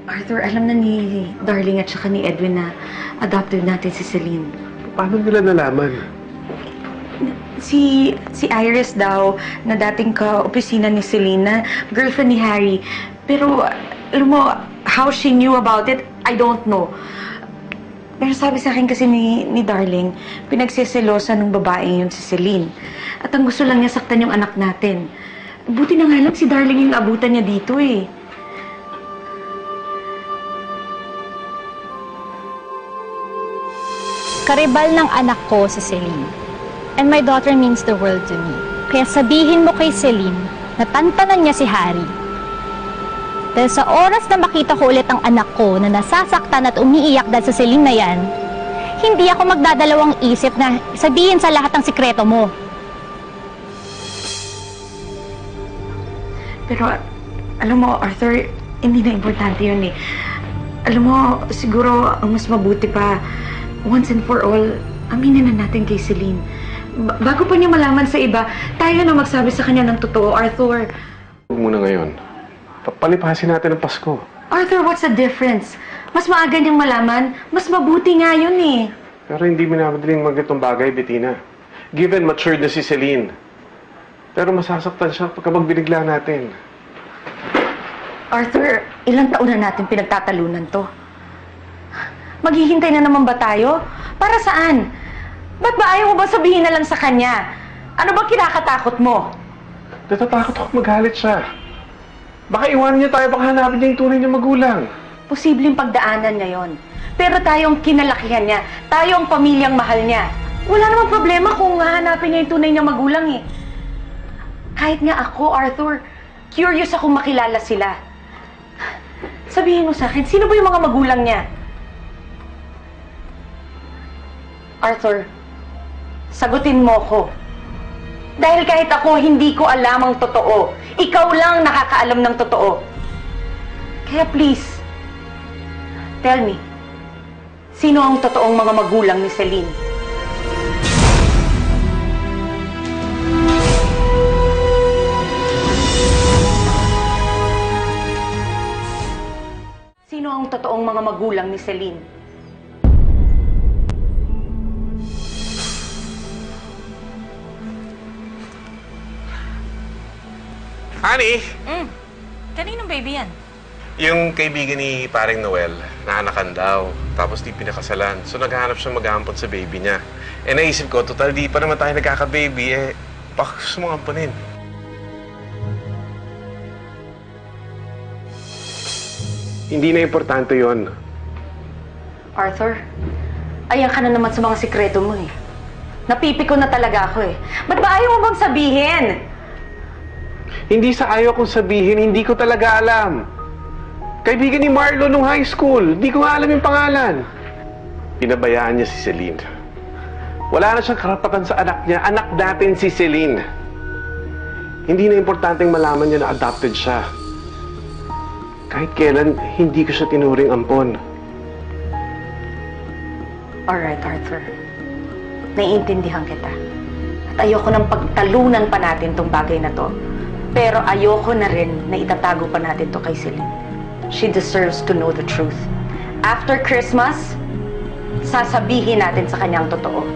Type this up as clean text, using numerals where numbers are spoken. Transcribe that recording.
Arthur, alam na ni Darling at saka ni Edwin na adopted natin si Celine. Paano nila nalaman? Si Iris daw, na dating ka-opisina ni Celine, na girlfriend ni Harry. Pero, alam mo, how she knew about it, I don't know. Pero sabi sa akin kasi ni Darling, pinagsiselosa ng babaeng yun si Celine. At ang gusto lang niya saktan yung anak natin. Buti na nga lang si Darling yung abutan niya dito eh. Karibal ng anak ko si Celine. And my daughter means the world to me. Kaya sabihin mo kay Celine na tantanan niya si Harry. Dahil sa oras na makita ko ulit ang anak ko na nasasaktan at umiiyak dahil sa Celine na yan, hindi ako magdadalawang isip na sabihin sa lahat ng sikreto mo. Pero, alam mo, Arthur, hindi na importante yun eh. Alam mo, siguro ang mas mabuti pa, once and for all, aminin na natin kay Celine. Bago pa niya malaman sa iba, tayo na magsabi sa kanya ng totoo, Arthur. Huwag muna ngayon. Palipasin natin ang Pasko. Arthur, what's the difference? Mas maaga niyang malaman, mas mabuti nga yun eh. Pero hindi minamadaling magitong bagay, Bettina. Given matured na si Celine. Pero masasaktan siya pagka magbinigla natin. Arthur, ilang taon na natin pinagtatalunan to? Maghihintay na naman ba tayo? Para saan? Ba't ba ayaw mo ba sabihin na lang sa kanya? Ano ba kinakatakot mo? Natatakot ako magalit siya. Baka iwanan niya tayo, baka hanapin niya yung tunay niya magulang. Posibleng pagdaanan niya yon. Pero tayong kinalakihan niya, tayo ang pamilyang mahal niya. Wala namang problema kung hahanapin niya yung tunay niya magulang eh. Kahit nga ako, Arthur, curious akong makilala sila. Sabihin mo sa akin, sino ba yung mga magulang niya? Arthur, sagutin mo ko. Dahil kahit ako, hindi ko alam ang totoo. Ikaw lang nakakaalam ng totoo. Kaya please, tell me, sino ang totoong mga magulang ni Celine? Sino ang totoong mga magulang ni Celine? Honey! Kaninong baby yan? Yung kaibigan ni paring Noel, naanakan daw. Tapos di pinakasalan. So naghahanap siya mag-aampon sa baby niya. Eh naisip ko, total di pa naman tayo nagkaka-baby. Eh, baka gusto mong amponin. Hindi na importante yon. Arthur, ayan ka na naman sa mga sikreto mo eh. Napipiko na talaga ako eh. Ba't ba ayaw mo bang sabihin? Hindi sa ayaw kong sabihin, hindi ko talaga alam. Kaibigan ni Marlon nung high school, hindi ko nga alam yung pangalan. Pinabayaan niya si Celine. Wala na siyang karapatan sa anak niya. Anak natin si Celine. Hindi na importanteng malaman niya na adopted siya. Kahit kailan, hindi ko siya tinuring ampon. Alright, Arthur. Naiintindihan kita. At ayoko nang pagtalunan pa natin tong bagay na to. Pero ayoko na rin na itatago pa natin to kay Celine. She deserves to know the truth. After Christmas, sasabihin natin sa kanya ang totoo.